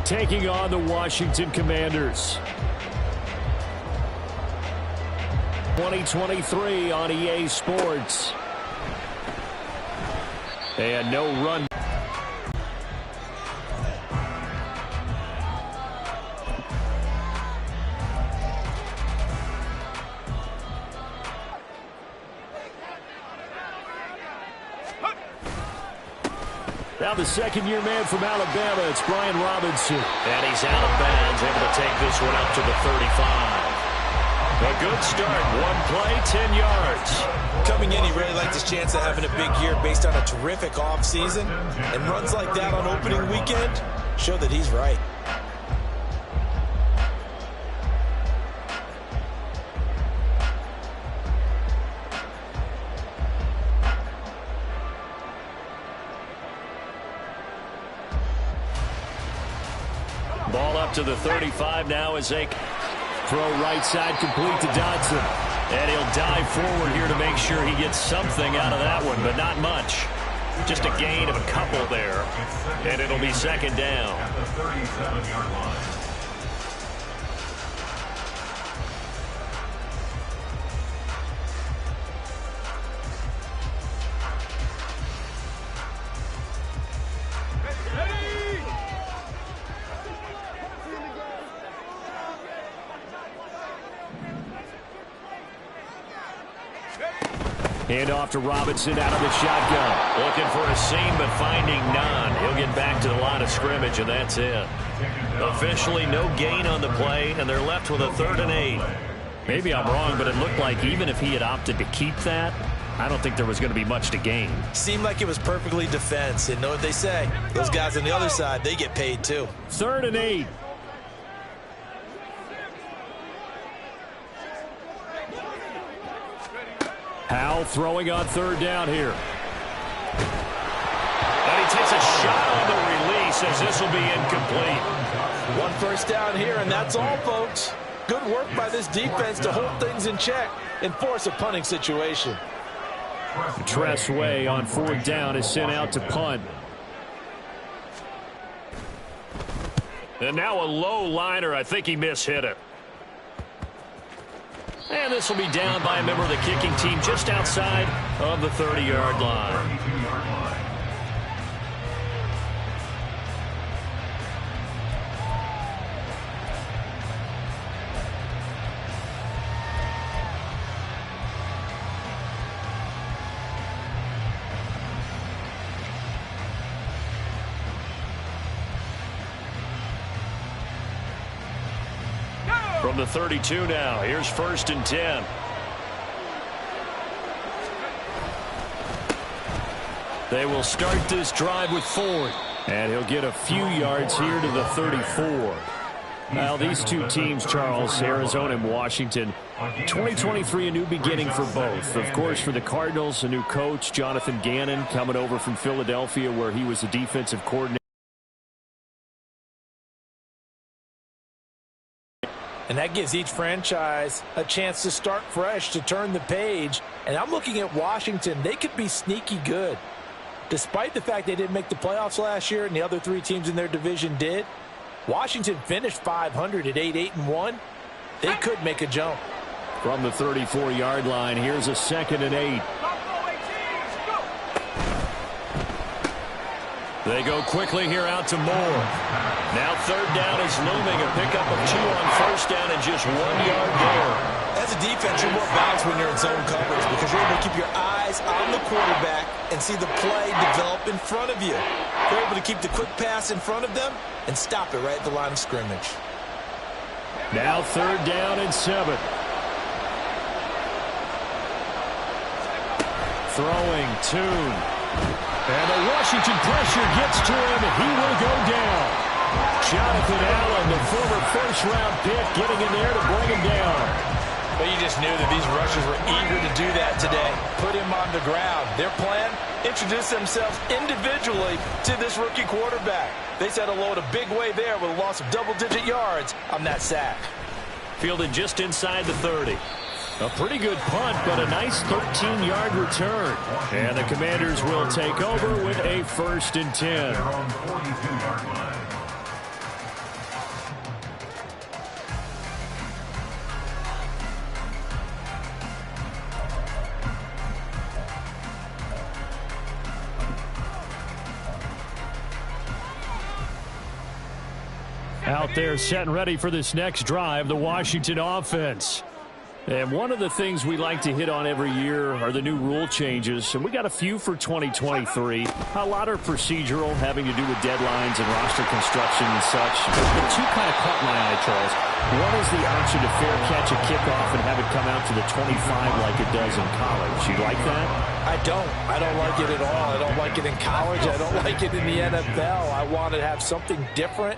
taking on the Washington Commanders. 2023 on EA Sports. And no run. Now the second-year man from Alabama, it's Brian Robinson. And he's out of bounds, able to take this one up to the 35. A good start. One play, 10 yards. Coming in, he really liked his chance of having a big year based on a terrific offseason. And runs like that on opening weekend show that he's right. Ball up to the 35 now as they throw right side complete to Dodson. And he'll dive forward here to make sure he gets something out of that one, but not much. Just a gain of a couple there. And it'll be second down. At the 37-yard line. Hand off to Robinson out of the shotgun. Looking for a seam, but finding none. He'll get back to the line of scrimmage, and that's it. Officially no gain on the play, and they're left with a 3rd and 8. Maybe I'm wrong, but it looked like even if he had opted to keep that, I don't think there was going to be much to gain. Seemed like it was perfectly defense. And know what they say? Those guys on the other side, they get paid too. 3rd and 8. Howell throwing on 3rd down here. And he takes a shot on the release as this will be incomplete. 1 first down here, and that's all, folks. Good work by this defense to hold things in check and force a punting situation. Tressway on 4th down is sent out to punt. And now a low liner. I think he mishit it. And this will be down by a member of the kicking team just outside of the 30-yard line. 32-yard line. From the 32 now, here's 1st and 10. They will start this drive with Ford. And he'll get a few yards here to the 34. Now, these two teams, Charles, Arizona and Washington, 2023, a new beginning for both. Of course, for the Cardinals, a new coach, Jonathan Gannon, coming over from Philadelphia, where he was the defensive coordinator. And that gives each franchise a chance to start fresh, to turn the page. And I'm looking at Washington. They could be sneaky good. Despite the fact they didn't make the playoffs last year and the other 3 teams in their division did, Washington finished 500 at 8-1. They could make a jump. From the 34-yard line, here's a 2nd and 8. They go quickly here out to Moore. Now 3rd down is looming. A pickup of 2 on 1st down and just 1 yard there. As a defense, you're more balanced when you're in zone coverage because you're able to keep your eyes on the quarterback and see the play develop in front of you. You're able to keep the quick pass in front of them and stop it right at the line of scrimmage. Now 3rd down and 7. Throwing, Tune. And the Washington pressure gets to him, and he will go down. Jonathan Allen, the former 1st-round pick, getting in there to bring him down. But you just knew that these rushers were eager to do that today. Put him on the ground. Their plan, introduce themselves individually to this rookie quarterback. They said hello in a big way there with a loss of double-digit yards on that sack. Fielded just inside the 30. A pretty good punt, but a nice 13-yard return. And the Commanders will take over with a 1st and 10. Out there set and ready for this next drive, the Washington offense. And one of the things we like to hit on every year are the new rule changes. And we got a few for 2023. A lot are procedural, having to do with deadlines and roster construction and such. But two kind of caught my eye, Charles. One is the option to fair catch a kickoff and have it come out to the 25 like it does in college. You like that? I don't. I don't like it at all. I don't like it in college. I don't like it in the NFL. I want to have something different.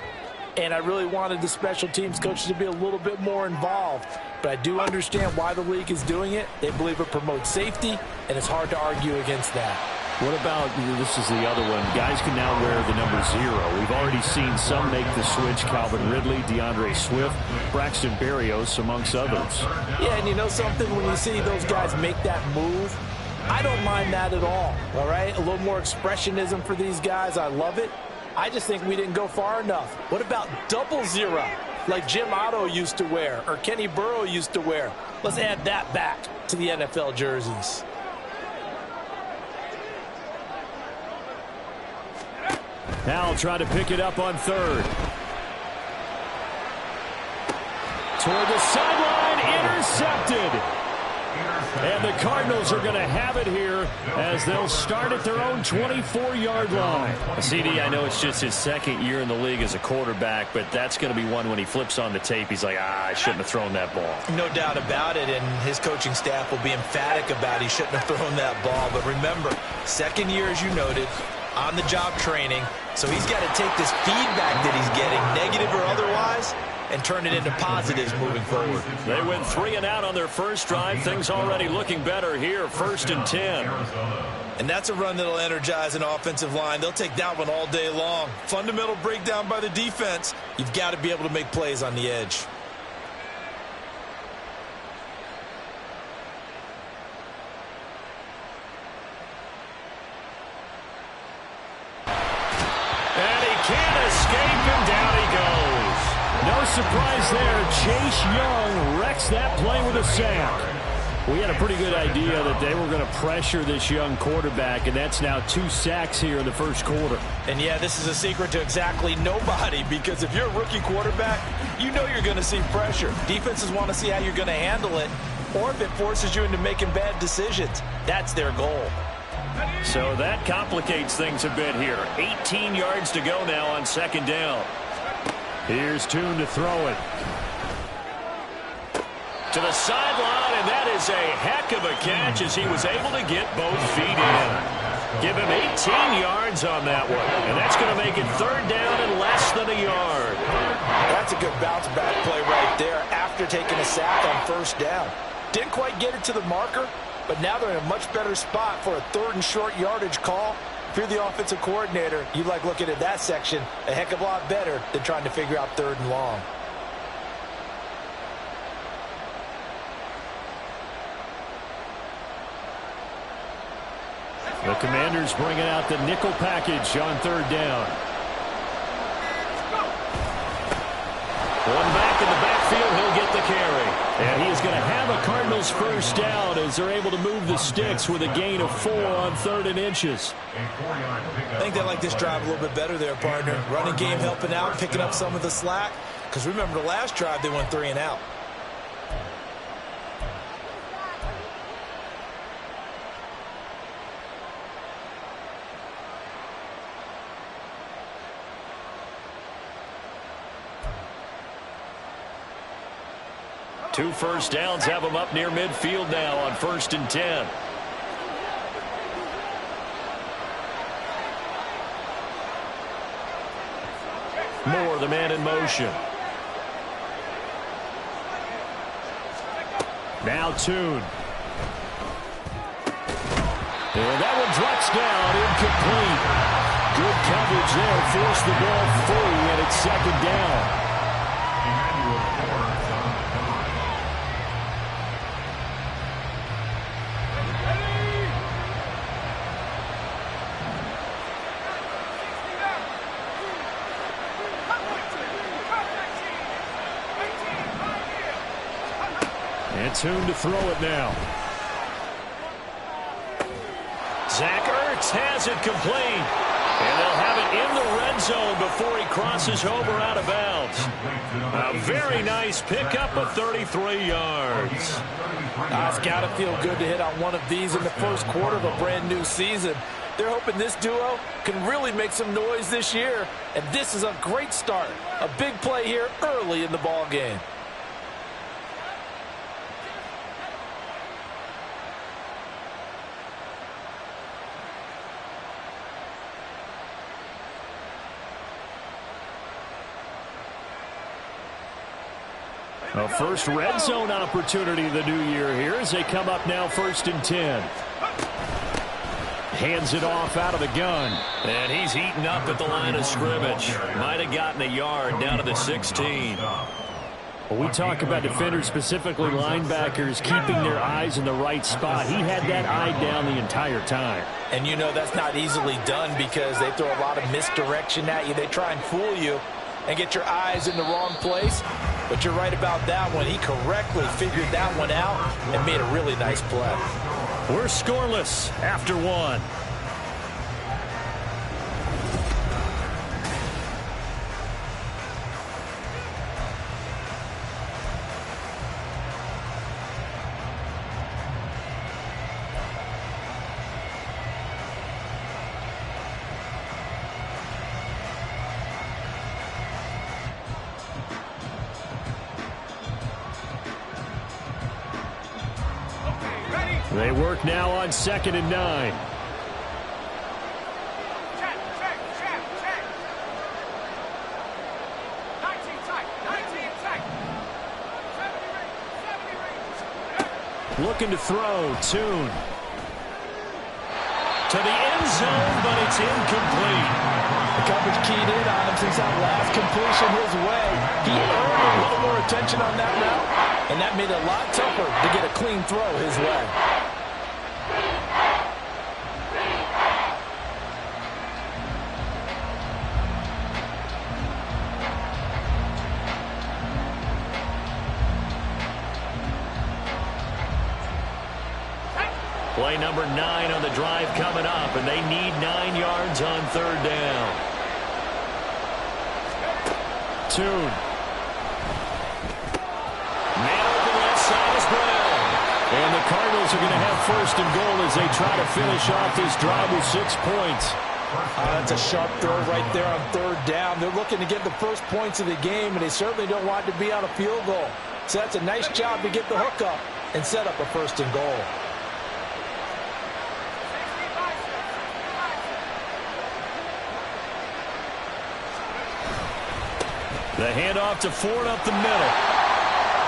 And I really wanted the special teams coaches to be a little bit more involved. But I do understand why the league is doing it. They believe it promotes safety, and it's hard to argue against that. What about, this is the other one, guys can now wear the number 0. We've already seen some make the switch, Calvin Ridley, DeAndre Swift, Braxton Berrios, amongst others. Yeah, and you know something? When you see those guys make that move, I don't mind that at all right? A little more expressionism for these guys. I love it. I just think we didn't go far enough. What about double 0, like Jim Otto used to wear or Kenny Burrow used to wear? Let's add that back to the NFL jerseys. Now try to pick it up on 3rd. Toward the sideline, intercepted. And the Cardinals are going to have it here as they'll start at their own 24-yard line. CD, I know it's just his 2nd year in the league as a quarterback, but that's going to be one when he flips on the tape. He's like, I shouldn't have thrown that ball. No doubt about it, and his coaching staff will be emphatic about he shouldn't have thrown that ball. But remember, 2nd year, as you noted, on-the-job training, so he's got to take this feedback that he's getting, negative or otherwise, and turn it into positives moving forward. They went 3 and out on their first drive. Things already looking better here. 1st and 10. And that's a run that'll energize an offensive line. They'll take that one all day long. Fundamental breakdown by the defense. You've got to be able to make plays on the edge. And he can't escape, and down he goes. No surprise there. Chase Young wrecks that play with a sack. We had a pretty good idea that they were going to pressure this young quarterback, and that's now 2 sacks here in the first quarter. And, yeah, this is a secret to exactly nobody, because if you're a rookie quarterback, you know you're going to see pressure. Defenses want to see how you're going to handle it, or if it forces you into making bad decisions. That's their goal. So that complicates things a bit here. 18 yards to go now on 2nd down. Here's Tune to throw it. To the sideline, and that is a heck of a catch as he was able to get both feet in. Give him 18 yards on that one, and that's going to make it 3rd down and less than a yard. That's a good bounce back play right there after taking a sack on 1st down. Didn't quite get it to the marker, but now they're in a much better spot for a 3rd and short yardage call. If you're the offensive coordinator, you like looking at that section a heck of a lot better than trying to figure out 3rd and long. The Commanders bringing out the nickel package on 3rd down. One back in the backfield, he'll get the carry. And he is going to have a Cardinals 1st down as they're able to move the sticks with a gain of 4 on 3rd and inches. I think they like this drive a little bit better there, partner. Running game helping out, picking up some of the slack. Because remember, the last drive they went 3 and out. Two 1st downs have him up near midfield now on 1st and 10. Moore, the man in motion. Now Tune. And that one drops down, incomplete. Good coverage there, forced the ball free, and it's 2nd down. And Tune to throw it now. Zach Ertz has it complete. And they'll have it in the red zone before he crosses over out of bounds. A very nice pickup of 33 yards. It's got to feel good to hit on one of these in the first quarter of a brand new season. They're hoping this duo can really make some noise this year, and this is a great start. A big play here early in the ball game. A first red zone opportunity of the new year here as they come up now 1st and 10. Hands it off out of the gun. And he's heating up at the line of scrimmage. Might have gotten a yard down to the 16. Well, we talk about defenders, specifically linebackers, keeping their eyes in the right spot. He had that eye down the entire time. And you know that's not easily done because they throw a lot of misdirection at you. They try and fool you and get your eyes in the wrong place. But you're right about that one. He correctly figured that one out and made a really nice play. We're scoreless after one. They work now on 2nd and 9. Looking to throw. Tune. To the end zone, but it's incomplete. The coverage keyed in on him since that last completion his way. He earned a little more attention on that route, and that made it a lot tougher to get a clean throw his way. Play number 9 on the drive coming up, and they need 9 yards on 3rd down. Tune. Man open left side is Brown. And the Cardinals are going to have 1st and goal as they try to finish off this drive with 6 points. That's a sharp throw right there on 3rd down. They're looking to get the first points of the game, and they certainly don't want to be on a field goal. So that's a nice job to get the hook up and set up a 1st and goal. The handoff to Ford up the middle.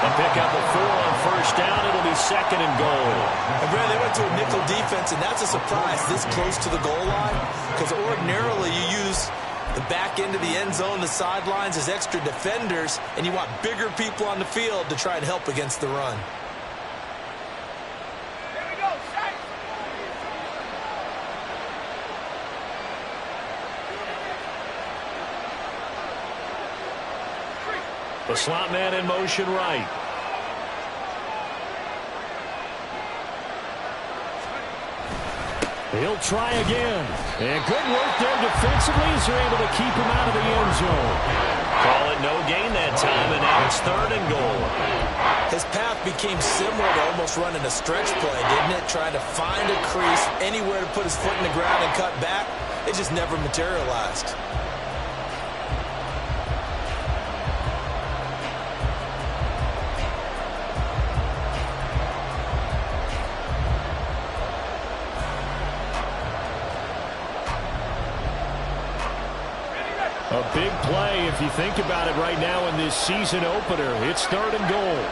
A pickup of 4 on 1st down. It'll be 2nd and goal. And Brad, they went to a nickel defense, and that's a surprise this close to the goal line because ordinarily you use the back end of the end zone, the sidelines as extra defenders, and you want bigger people on the field to try and help against the run. The slot man in motion right. He'll try again. And good work there defensively as they're able to keep him out of the end zone. Call it no gain that time, and now it's 3rd and goal. His path became similar to almost running a stretch play, didn't it? Trying to find a crease, anywhere to put his foot in the ground and cut back. It just never materialized. A big play if you think about it right now in this season opener. It's 3rd and goal.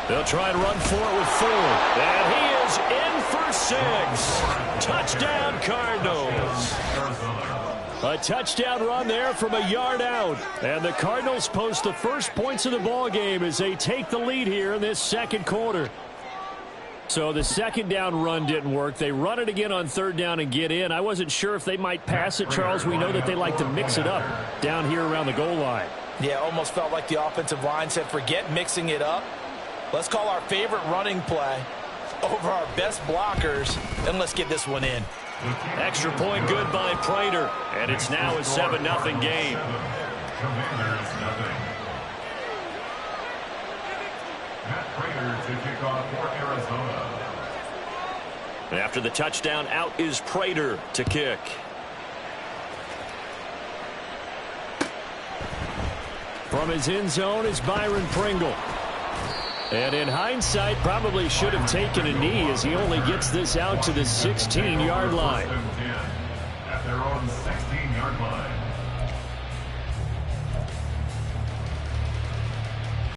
They'll try and run for it with Ford. And he is in for 6. Touchdown, Cardinals. A touchdown run there from a yard out. And the Cardinals post the first points of the ball game as they take the lead here in this 2nd quarter. So the 2nd down run didn't work. They run it again on 3rd down and get in. I wasn't sure if they might pass it, Charles. We know that they like to mix it up down here around the goal line. Yeah, almost felt like the offensive line said, forget mixing it up. Let's call our favorite running play. over our best blockers, and let's get this one in. Extra point good by Prater, and it's now a 7-0 game. Commanders nothing. Matt Prater to kick off for Arizona. After the touchdown, out is Prater to kick. From his end zone is Byron Pringle. And in hindsight, probably should have taken a knee as he only gets this out to the 16-yard line. At their own 16-yard line.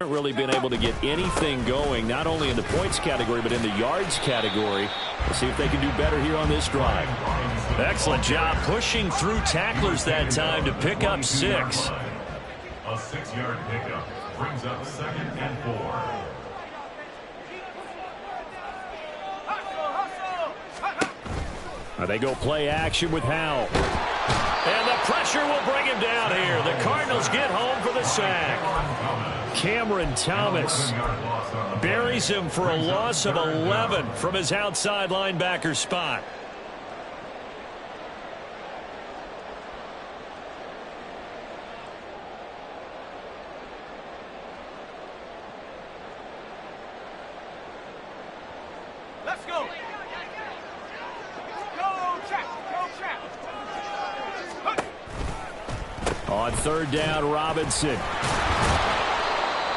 Haven't really been able to get anything going, not only in the points category, but in the yards category. We'll see if they can do better here on this drive. Excellent job pushing through tacklers that time to pick up 6. A 6-yard pickup brings up 2nd and 4. They go play action with Howell. And the pressure will bring him down here. The Cardinals get home for the sack. Cameron Thomas Buries him for a loss of 11 from his outside linebacker spot. Let's go. On 3rd down, Robinson.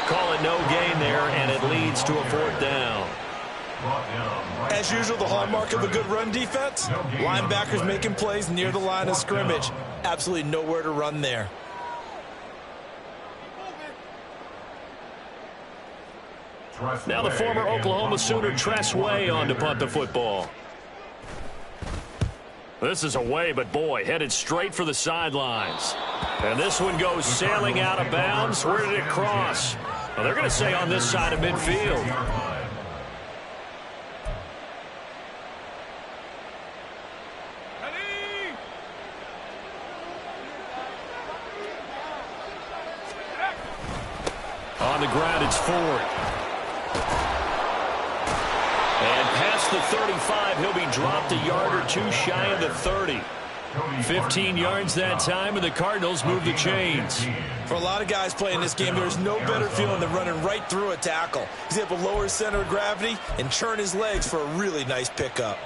Call it no gain there, and it leads to a 4th down. As usual, the hallmark of a good run defense, linebackers making plays near the line of scrimmage. Absolutely nowhere to run there. Now the former Oklahoma Sooner Tress Way on to punt the football. This is away, but boy, headed straight for the sidelines. And this one goes sailing out of bounds. Where did it cross? Well, they're going to say on this side of midfield. On the ground, it's Ford. And past the 35, he'll be dropped a yard or two shy of the 30. 15 yards that time, and the Cardinals move the chains. For a lot of guys playing this game, there's no better feeling than running right through a tackle. He's able to lower his center of gravity and churn his legs for a really nice pickup.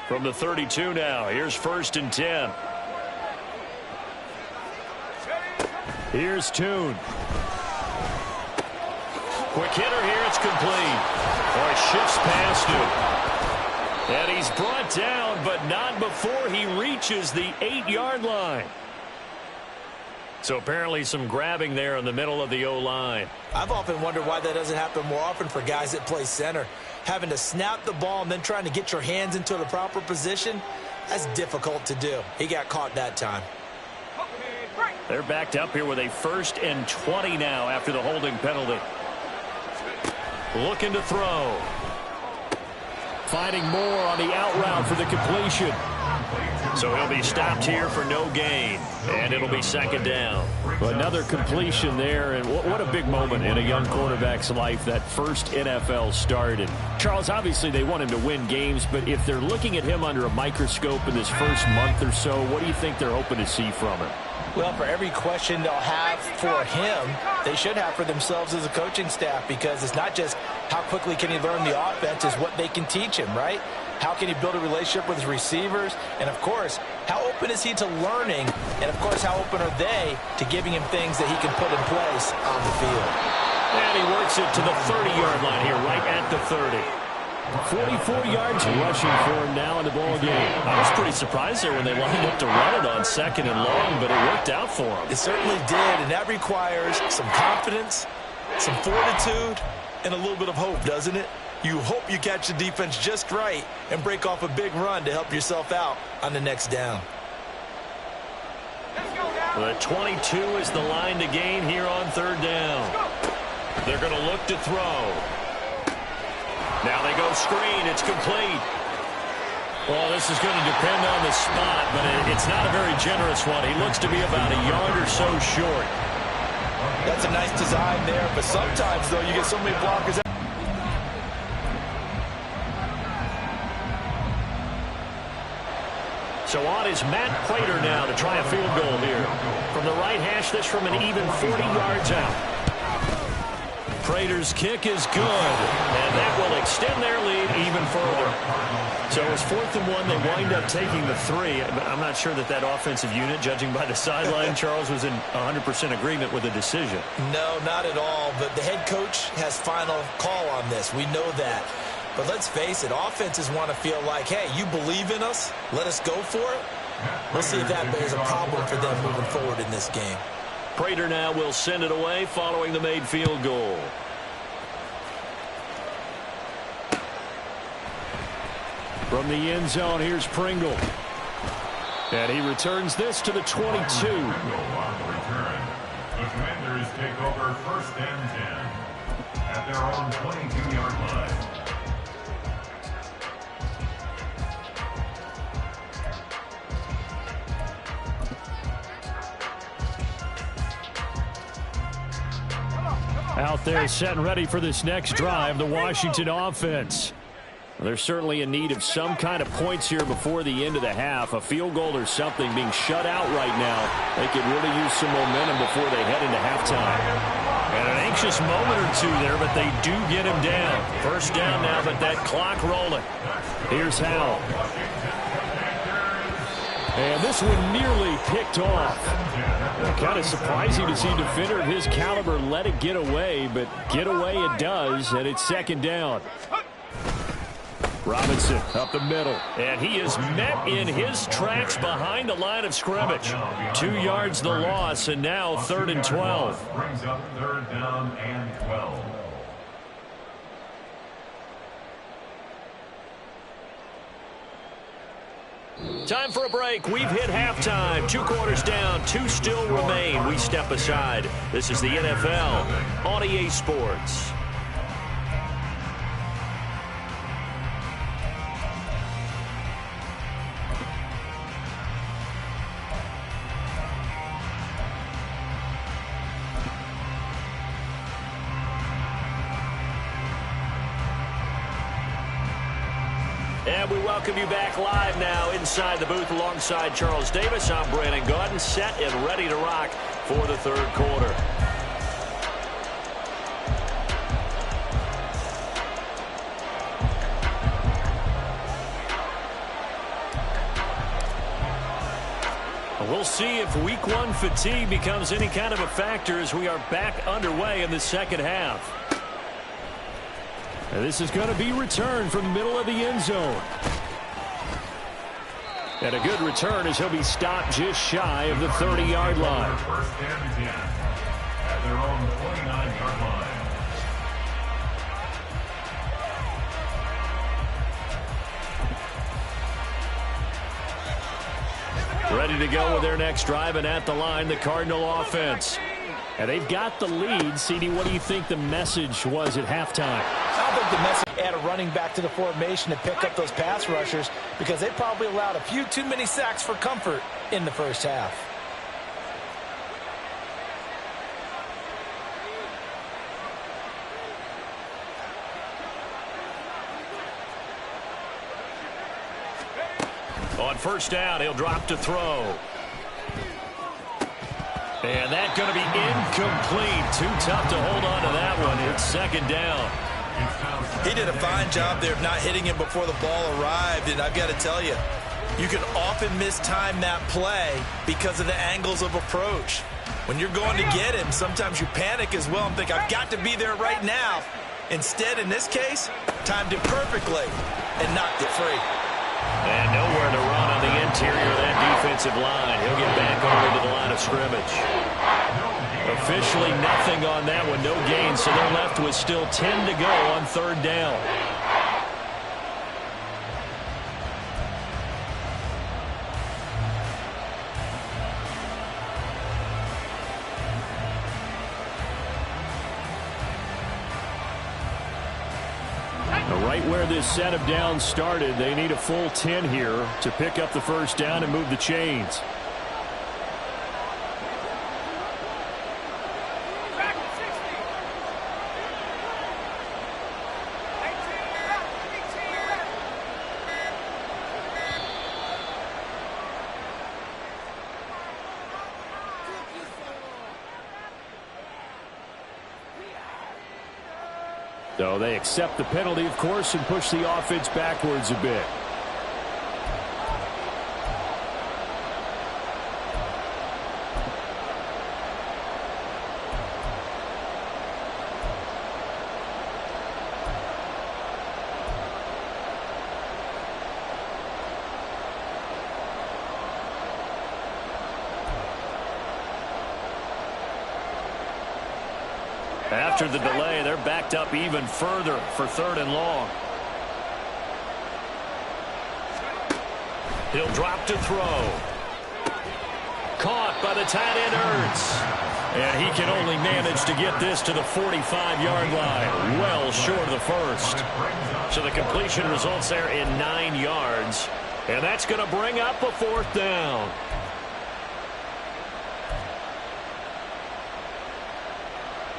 From the 32 now, here's 1st and 10. Here's Toon. Quick hitter here, it's complete. Or it shifts past him. And he's brought down, but not before he reaches the 8-yard line. So apparently some grabbing there in the middle of the O-line. I've often wondered why that doesn't happen more often for guys that play center. Having to snap the ball and then trying to get your hands into the proper position, that's difficult to do. He got caught that time. They're backed up here with a 1st and 20 now after the holding penalty. Looking to throw. Finding more on the out route for the completion. So he'll be stopped here for no gain, and it'll be 2nd down. Another completion there, and what a big moment in a young quarterback's life, that first NFL start. And Charles, obviously they want him to win games, but if they're looking at him under a microscope in this first month or so, what do you think they're hoping to see from him? Well, for every question they'll have for him, they should have for themselves as a coaching staff, because it's not just how quickly can he learn the offense, it's what they can teach him, right? How can he build a relationship with his receivers? And, of course, how open is he to learning? And, of course, how open are they to giving him things that he can put in place on the field? And he works it to the 30-yard line here, right at the 30. 44 yards rushing for him now in the ball game. I was pretty surprised there when they lined up to run it on 2nd and long, but it worked out for him. It certainly did, and that requires some confidence, some fortitude, and a little bit of hope, doesn't it? You hope you catch the defense just right and break off a big run to help yourself out on the next down. The 22 is the line to gain here on 3rd down. They're going to look to throw. Now they go screen. It's complete. Well, this is going to depend on the spot, but it's not a very generous one. He looks to be about a yard or so short. That's a nice design there, but sometimes, though, you get so many blockers. So on is Matt Prater now to try a field goal here. From the right hash, this from an even 40 yards out. Prater's kick is good, and that will extend their lead even further. So it was 4th and 1. They wind up taking the 3. I'm not sure that offensive unit, judging by the sideline, Charles, was in 100% agreement with the decision. No, not at all. But the head coach has final call on this. We know that. But let's face it, offenses want to feel like, hey, you believe in us, let us go for it. We'll see if that is a problem for them moving forward in this game. Prater now will send it away following the made field goal. From the end zone, here's Pringle. And he returns this to the 22. On the return, the Commanders take over 1st and 10 at their own 22-yard line. Out there set and ready for this next drive, the Washington offense. They're certainly in need of some kind of points here before the end of the half. A field goal or something, being shut out right now. They could really use some momentum before they head into halftime. And an anxious moment or two there, but they do get him down. 1st down now, but that clock rolling. Here's Howell. And this one nearly picked off. Kind of surprising to see a defender of his caliber let it get away, but get away it does, and it's 2nd down. Robinson up the middle. And he is met in his tracks behind the line of scrimmage. 2 yards the loss, and now 3rd and 12. Brings up 3rd down and 12. Time for a break. We've hit halftime. 2 quarters down. 2 still remain. We step aside. This is the NFL on EA Sports. And we welcome you back live now inside the booth alongside Charles Davis. I'm Brandon Gaudin, set and ready to rock for the 3rd quarter. We'll see if week 1 fatigue becomes any kind of a factor as we are back underway in the 2nd half. And this is going to be returned from the middle of the end zone. And a good return as he'll be stopped just shy of the 30-yard line. 1st and 10 at their own 29-yard line. Ready to go with their next drive, and at the line, the Cardinal offense. And they've got the lead. CD, what do you think the message was at halftime? I think the message add a running back to the formation to pick up those pass rushers because they probably allowed a few too many sacks for comfort in the 1st half. On 1st down, he'll drop to throw. And that's going to be incomplete. Too tough to hold on to that one. It's 2nd down. He did a fine job there of not hitting him before the ball arrived, and I've got to tell you, you can often mistime that play because of the angles of approach. When you're going to get him, sometimes you panic as well and think, I've got to be there right now. Instead, in this case, timed it perfectly and knocked it free. And nowhere to run on the interior of that defensive line. He'll get back over to the line of scrimmage. Officially nothing on that one, no gain, so they're left with still 10 to go on 3rd down. right where this set of downs started. They need a full 10 here to pick up the first down and move the chains. So they accept the penalty, of course, and push the offense backwards a bit. After the delay, they're backed up even further for 3rd and long. He'll drop to throw. Caught by the tight end, Ertz. And he can only manage to get this to the 45-yard line, well short of the first. So the completion results there in 9 yards. And that's going to bring up a 4th down.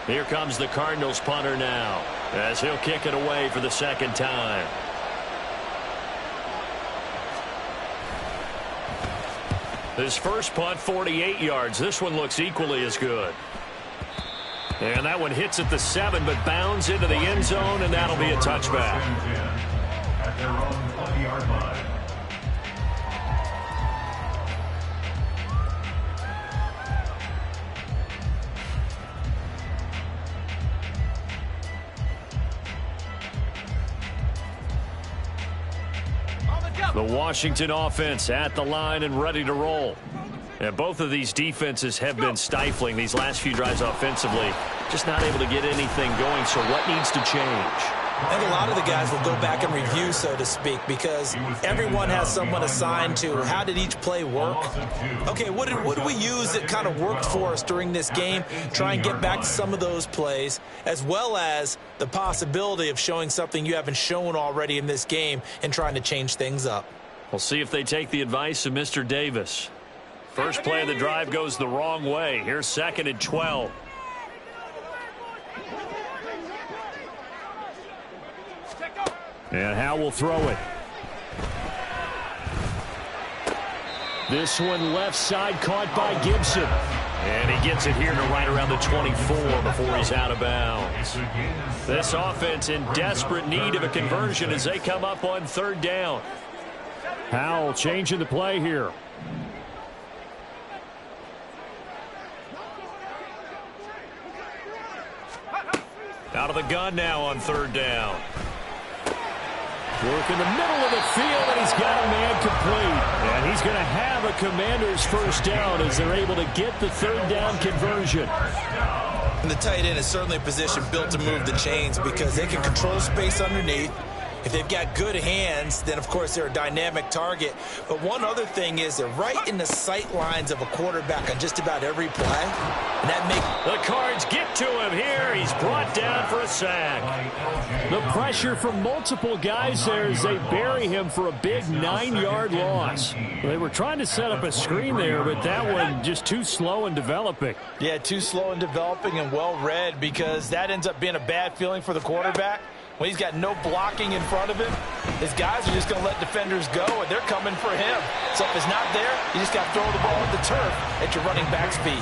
Here comes the Cardinals punter now, as he'll kick it away for the 2nd time. His first punt, 48 yards. This one looks equally as good. And that one hits at the 7, but bounds into the end zone, and that'll be a touchback. At their own 20-yard line. The Washington offense at the line and ready to roll. And both of these defenses have been stifling these last few drives offensively. Just not able to get anything going, so what needs to change? I think a lot of the guys will go back and review, so to speak, because everyone has someone assigned to how did each play work. Okay, what did we use that kind of worked for us during this game? Try and get back to some of those plays, as well as the possibility of showing something you haven't shown already in this game and trying to change things up. We'll see if they take the advice of Mr. Davis. First play of the drive goes the wrong way. Here's 2nd and 12. And Howe will throw it. This one left side caught by Gibson. And he gets it here to right around the 24 before he's out of bounds. This offense in desperate need of a conversion as they come up on 3rd down. Howell changing the play here. Out of the gun now on 3rd down. Work in the middle of the field, and he's got a man complete. And he's going to have a Commander's first down as they're able to get the 3rd down conversion. And the tight end is certainly a position built to move the chains because they can control space underneath. If they've got good hands, then, of course, they're a dynamic target. But one other thing is they're right in the sight lines of a quarterback on just about every play. And that makes the Cards get to him here. He's brought down for a sack. The pressure from multiple guys there as they bury him for a big 9-yard loss. They were trying to set up a screen there, but that one just too slow in developing. Yeah, too slow in developing and well read because that ends up being a bad feeling for the quarterback. When he's got no blocking in front of him, his guys are just going to let defenders go, and they're coming for him. So if it's not there, you just got to throw the ball at the turf at your running back speed.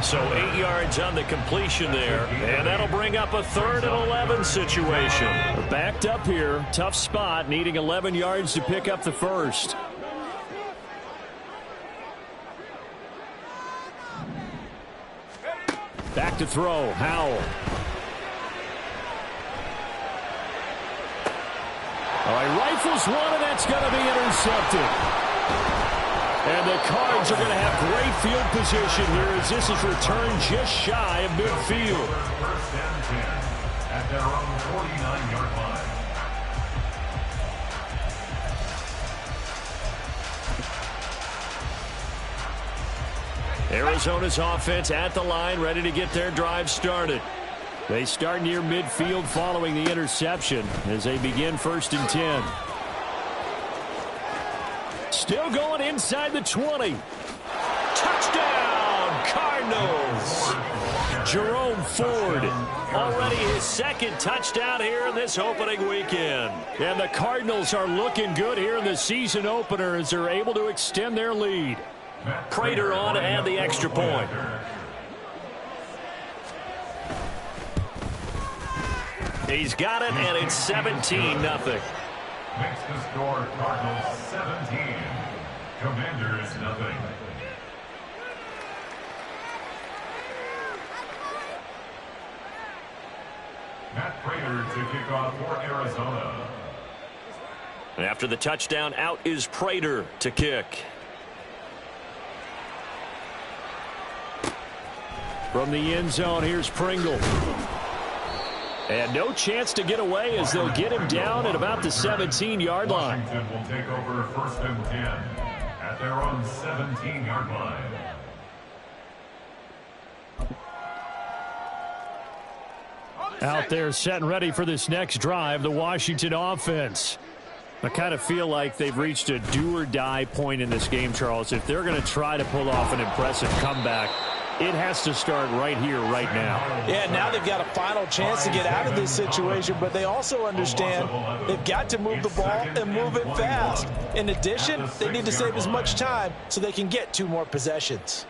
So 8 yards on the completion there, and that'll bring up a 3rd and 11 situation. They're backed up here, tough spot, needing 11 yards to pick up the first. Back to throw, Howell. All right, rifles one, and that's going to be intercepted. And the Cards are going to have great field position here as this is returned just shy of midfield. First and 10 at their own 49-yard line. Arizona's offense at the line, ready to get their drive started. They start near midfield following the interception as they begin 1st and 10. Still going inside the 20. Touchdown, Cardinals. Jerome Ford, already his 2nd touchdown here in this opening weekend. And the Cardinals are looking good here in the season opener as they're able to extend their lead. Prater on to add the extra point. He's got it, and it's 17-0. Makes the score Cardinals 17. Commanders nothing. Matt Prater to kick off for Arizona. After the touchdown, out is Prater to kick. From the end zone, here's Pringle. And no chance to get away as they'll get him down at about the 17-yard line. Washington will take over 1st and 10 at their own 17-yard line. Out there set and ready for this next drive, the Washington offense. I kind of feel like they've reached a do-or-die point in this game, Charles. If they're going to try to pull off an impressive comeback, it has to start right here, right now. Yeah, now they've got a final chance to get out of this situation, but they also understand they've got to move the ball and move it fast. In addition, they need to save as much time so they can get 2 more possessions.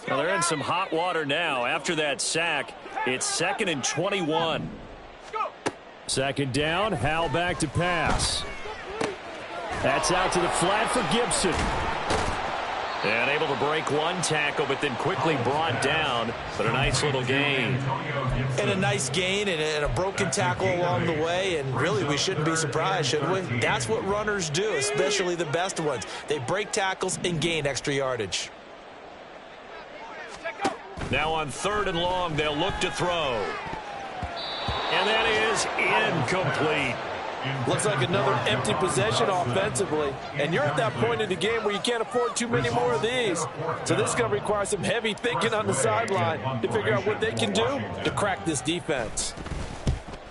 Well, they're in some hot water now. After that sack, it's 2nd and 21. 2nd down, Howell back to pass. That's out to the flat for Gibson. And able to break 1 tackle, but then quickly brought down. But a nice little gain. And a nice gain and a broken tackle along the way. And really, we shouldn't be surprised, should we? That's what runners do, especially the best ones. They break tackles and gain extra yardage. Now on 3rd and long, they'll look to throw. And that is incomplete. Looks like another empty possession offensively. And you're at that point in the game where you can't afford too many more of these. So this is going to require some heavy thinking on the sideline to figure out what they can do to crack this defense.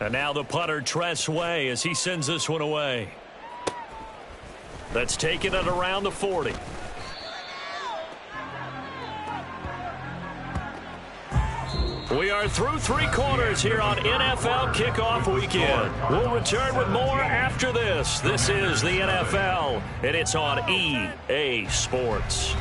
And now the punter, Tress Way, as he sends this one away. That's taken it around the 40. We are through 3 quarters here on NFL Kickoff Weekend. We'll return with more after this. This is the NFL, and it's on EA Sports.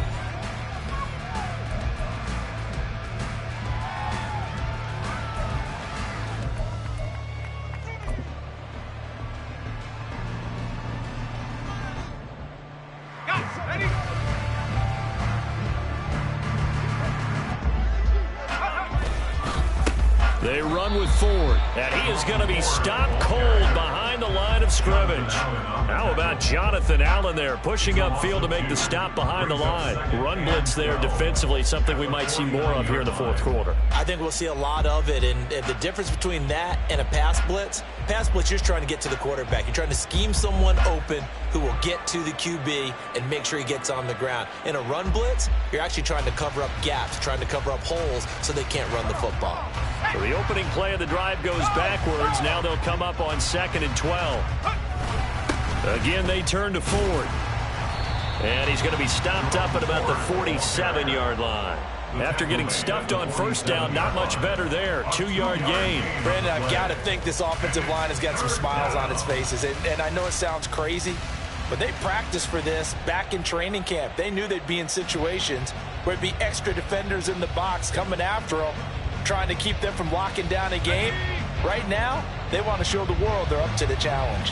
They run with Ford. And he is going to be stopped cold behind the line of scrimmage. How about Jonathan Allen there pushing upfield to make the stop behind the line? Run blitz there defensively, something we might see more of here in the 4th quarter. I think we'll see a lot of it. And the difference between that and a pass blitz, you're just trying to get to the quarterback. You're trying to scheme someone open who will get to the QB and make sure he gets on the ground. In a run blitz, you're actually trying to cover up gaps, trying to cover up holes so they can't run the football. So the opening play of the drive goes backwards. Now they'll come up on 2nd and 12. Again, they turn to Ford. And he's going to be stopped up at about the 47-yard line. After getting stuffed on 1st down, not much better there. 2-yard gain. Brandon, I've got to think this offensive line has got some smiles on its faces. And I know it sounds crazy, but they practiced for this back in training camp. They knew they'd be in situations where it'd be extra defenders in the box coming after them, trying to keep them from locking down a game. Right now, they want to show the world they're up to the challenge.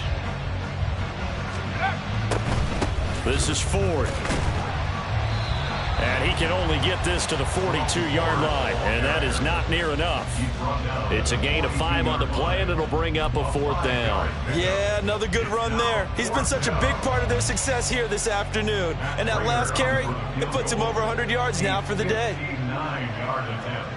This is Ford. And he can only get this to the 42-yard line, and that is not near enough. It's a gain of 5 on the play, and it'll bring up a 4th down. Yeah, another good run there. He's been such a big part of their success here this afternoon. And that last carry, it puts him over 100 yards now for the day. 9-yard attempt.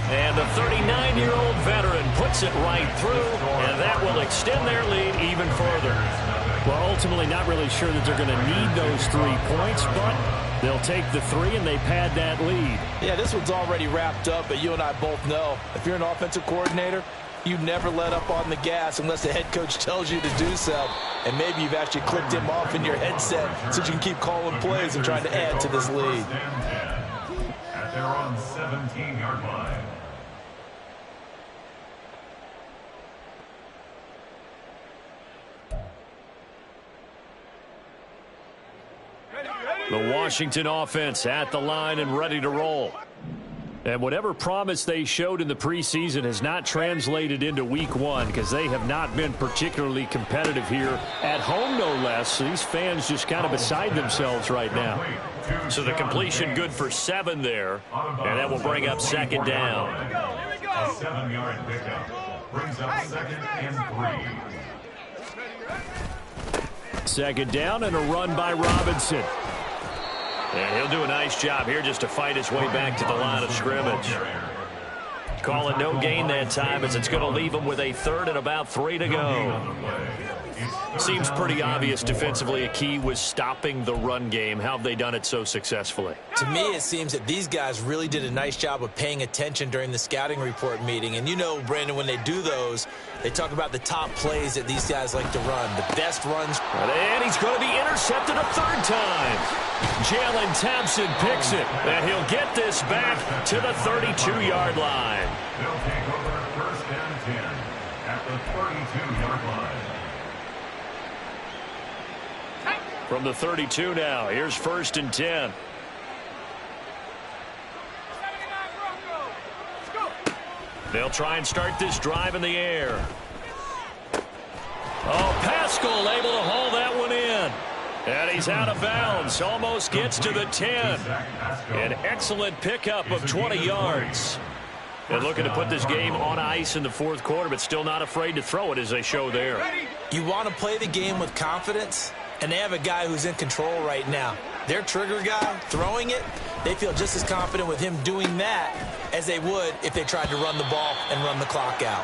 And the 39-year-old veteran puts it right through, and that will extend their lead even further. Well, ultimately not really sure that they're going to need those 3 points, but they'll take the 3 and they pad that lead. Yeah, this one's already wrapped up, but you and I both know if you're an offensive coordinator, you never let up on the gas unless the head coach tells you to do so. And maybe you've actually clicked him off in your headset so you can keep calling plays and trying to add to this lead. At their own 17-yard line. The Washington offense at the line and ready to roll. And whatever promise they showed in the preseason has not translated into week 1 because they have not been particularly competitive here at home, no less. So these fans just kind of beside themselves right now. So the completion good for 7 there, and that will bring up second down. A 7-yard pickup brings up second and 3. Second down and a run by Robinson. And he'll do a nice job here just to fight his way back to the line of scrimmage. Calling no gain that time as it's going to leave him with a 3rd and about 3 to go. Seems pretty obvious defensively a key was stopping the run game. How have they done it so successfully? To me, it seems that these guys really did a nice job of paying attention during the scouting report meeting. And you know, Brandon, when they do those, they talk about the top plays that these guys like to run, the best runs. And he's going to be intercepted a 3rd time. Jalen Thompson picks it, and he'll get this back to the 32-yard line. They'll take over 1st and 10 at the 32-yard line. From the 32 now, here's 1st and 10. They'll try and start this drive in the air. Oh, Pascal able to haul that one in. And he's out of bounds. Almost gets to the 10. An excellent pickup of 20 yards. And looking to put this game on ice in the 4th quarter, but still not afraid to throw it as they show there. You want to play the game with confidence, and they have a guy who's in control right now. Their trigger guy throwing it, they feel just as confident with him doing that as they would if they tried to run the ball and run the clock out.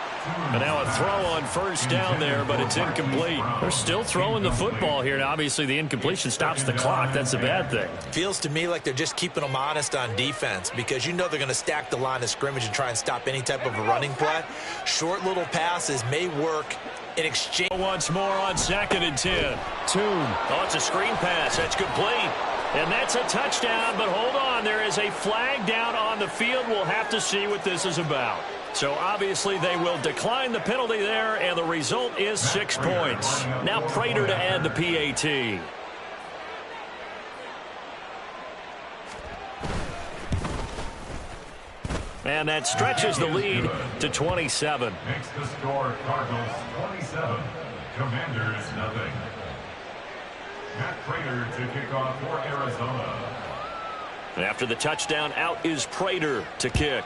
And now a throw on 1st down there, but it's incomplete. They're still throwing the football here. And obviously, the incompletion stops the clock. That's a bad thing. Feels to me like they're just keeping them honest on defense because you know they're going to stack the line of scrimmage and try and stop any type of a running play. Short little passes may work in exchange. Once more on 2nd and 10. Toon. Oh, it's a screen pass. That's complete. And that's a touchdown, but hold on. There is a flag down on the field. We'll have to see what this is about. So obviously they will decline the penalty there, and the result is 6 points. Now Prater to add the PAT. And that stretches the lead to 27. Makes the score Cardinals 27, Commanders nothing. Matt Prater to kick off for Arizona. After the touchdown, out is Prater to kick.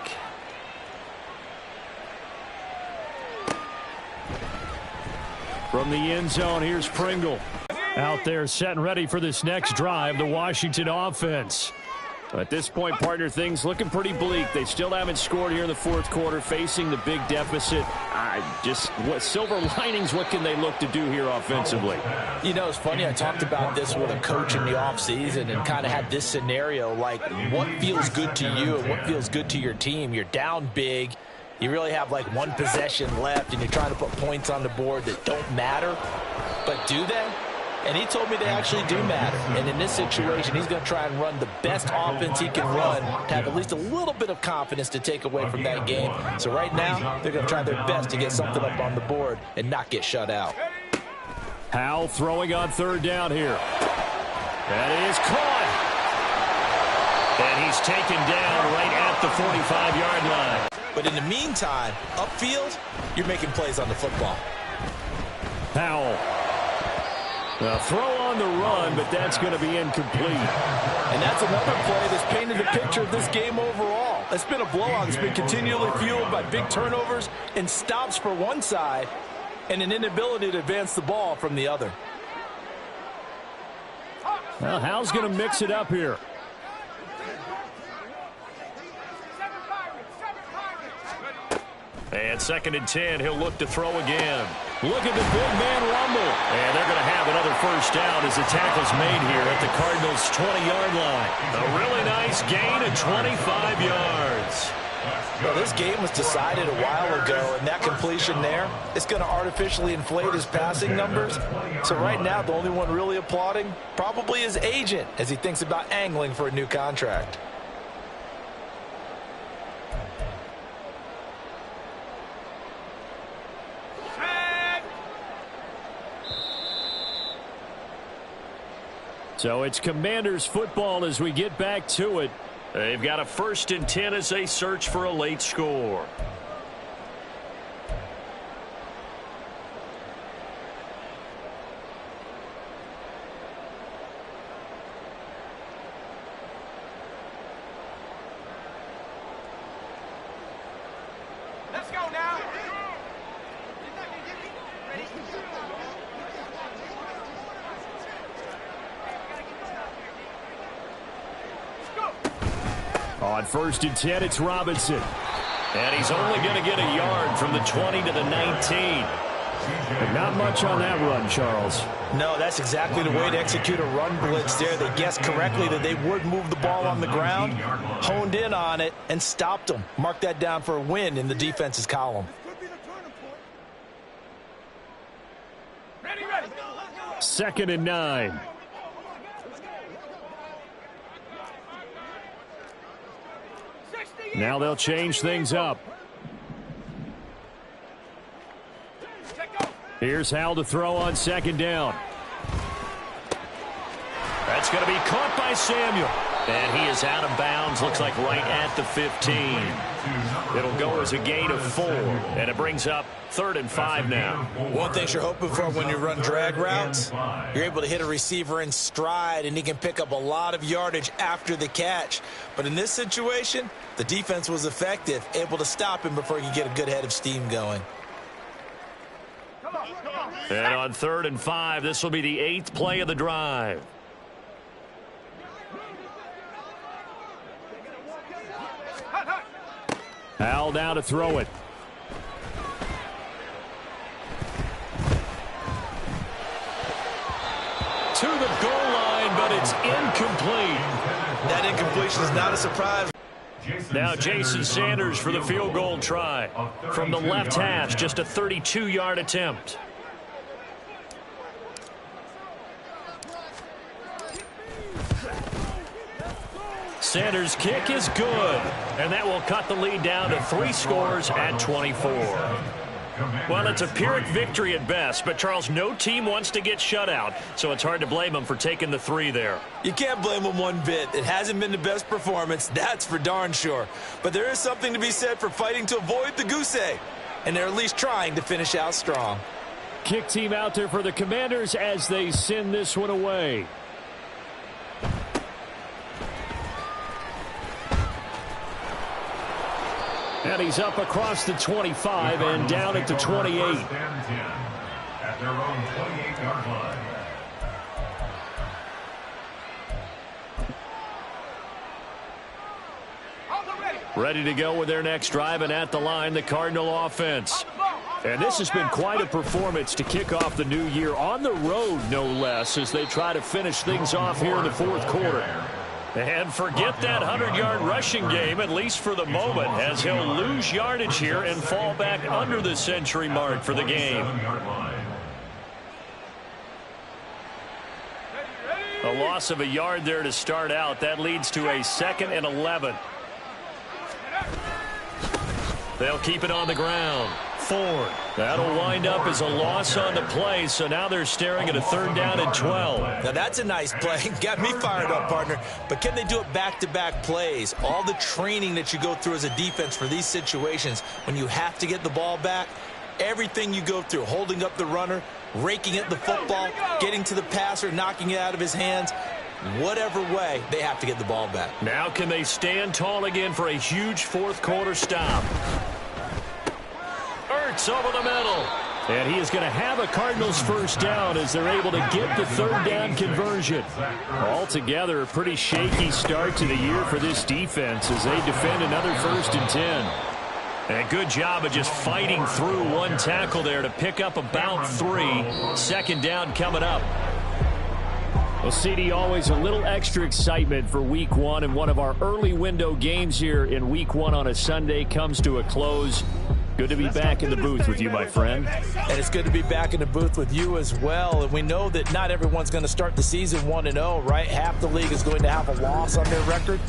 From the end zone, here's Pringle. Out there set and ready for this next drive, the Washington offense. At this point, partner, things looking pretty bleak. They still haven't scored here in the 4th quarter, facing the big deficit. What silver linings, what can they look to do here offensively? You know, it's funny, I talked about this with a coach in the offseason and kind of had this scenario, like what feels good to you and what feels good to your team. You're down big. You really have like 1 possession left, and you're trying to put points on the board that don't matter. But do they? And he told me they actually do matter. And in this situation, he's going to try and run the best offense he can run to have at least a little bit of confidence to take away from that game. So right now, they're going to try their best to get something up on the board and not get shut out. Howell throwing on 3rd down here. That is caught. And he's taken down right at the 45-yard line. But in the meantime, upfield, you're making plays on the football. Howell. A throw on the run, but that's going to be incomplete. And that's another play that's painted the picture of this game overall. It's been a blowout. It's been continually fueled by big turnovers and stops for one side and an inability to advance the ball from the other. Well, Howell's going to mix it up here. And 2nd and 10, he'll look to throw again. Look at the big man rumble. And they're going to have another first down as the tackle's made here at the Cardinals' 20-yard line. A really nice gain of 25 yards. Well, this game was decided a while ago, and that completion there is going to artificially inflate his passing numbers. So right now, the only one really applauding probably his agent as he thinks about angling for a new contract. So it's Commanders football as we get back to it. They've got a 1st and 10 as they search for a late score. Let's go now. On 1st and 10, it's Robinson. And he's only going to get a yard from the 20 to the 19. But not much on that run, Charles. No, that's exactly the way to execute a run blitz there. They guessed correctly that they would move the ball on the ground, honed in on it, and stopped them. Mark that down for a win in the defense's column. Ready. 2nd and 9. Now they'll change things up. Here's Hal to throw on 2nd down. That's going to be caught by Samuel. And he is out of bounds, looks like right at the 15. It'll go as a gain of 4, and it brings up 3rd and 5 now. One thing you're hoping for when you run drag routes, you're able to hit a receiver in stride, and he can pick up a lot of yardage after the catch. But in this situation, the defense was effective, able to stop him before he could get a good head of steam going. And on 3rd and 5, this will be the 8th play of the drive. Hal now to throw it. To the goal line, but it's incomplete. That incompletion is not a surprise. Now Jason Sanders for the field goal try. From the left hash, just a 32-yard attempt. Sanders' kick is good, and that will cut the lead down to 3 scores at 24. Well, it's a Pyrrhic victory at best, but, Charles, no team wants to get shut out, so it's hard to blame them for taking the 3 there. You can't blame them one bit. It hasn't been the best performance, that's for darn sure. But there is something to be said for fighting to avoid the goose egg, and they're at least trying to finish out strong. Kick team out there for the Commanders as they send this one away. And he's up across the 25 and down at the 28. At their own 28-yard line. Ready to go with their next drive, and at the line, the Cardinal offense. And this has been quite a performance to kick off the new year on the road, no less, as they try to finish things off here in the 4th quarter. And forget that 100-yard rushing game, at least for the moment, as he'll lose yardage here and fall back under the century mark for the game. A loss of a yard there to start out. That leads to a 2nd and 11. They'll keep it on the ground. Ford. That'll wind up as a loss on the play, so now they're staring at a 3rd down and 12. Now that's a nice play. Got me fired up, partner. But can they do it back-to-back plays? All the training that you go through as a defense for these situations, when you have to get the ball back, everything you go through, holding up the runner, raking at the football, getting to the passer, knocking it out of his hands, whatever way, they have to get the ball back. Now can they stand tall again for a huge 4th quarter stop? Ertz over the middle. And he is going to have a Cardinals first down as they're able to get the 3rd down conversion. Altogether, a pretty shaky start to the year for this defense as they defend another 1st and 10. And good job of just fighting through one tackle there to pick up about 3. Second down coming up. Well, CD, always a little extra excitement for Week 1, and one of our early window games here in Week 1 on a Sunday comes to a close. Good to be back in the booth with you, my friend. And it's good to be back in the booth with you as well. And we know that not everyone's going to start the season 1-0, right? Half the league is going to have a loss on their record,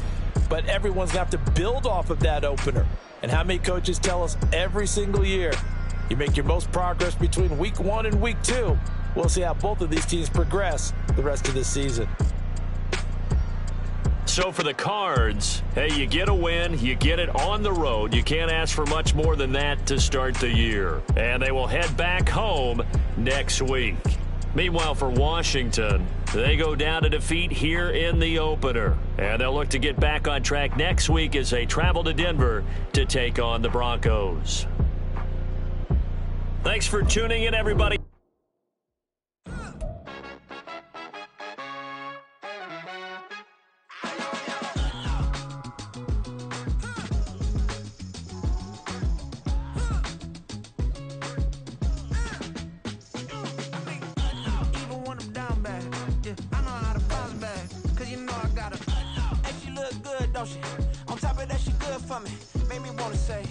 but everyone's going to have to build off of that opener. And how many coaches tell us every single year, you make your most progress between Week 1 and Week 2. We'll see how both of these teams progress the rest of this season. So for the Cards, hey, you get a win, you get it on the road. You can't ask for much more than that to start the year. And they will head back home next week. Meanwhile, for Washington, they go down to defeat here in the opener. And they'll look to get back on track next week as they travel to Denver to take on the Broncos. Thanks for tuning in, everybody. On top of that, she good for me. Made me wanna say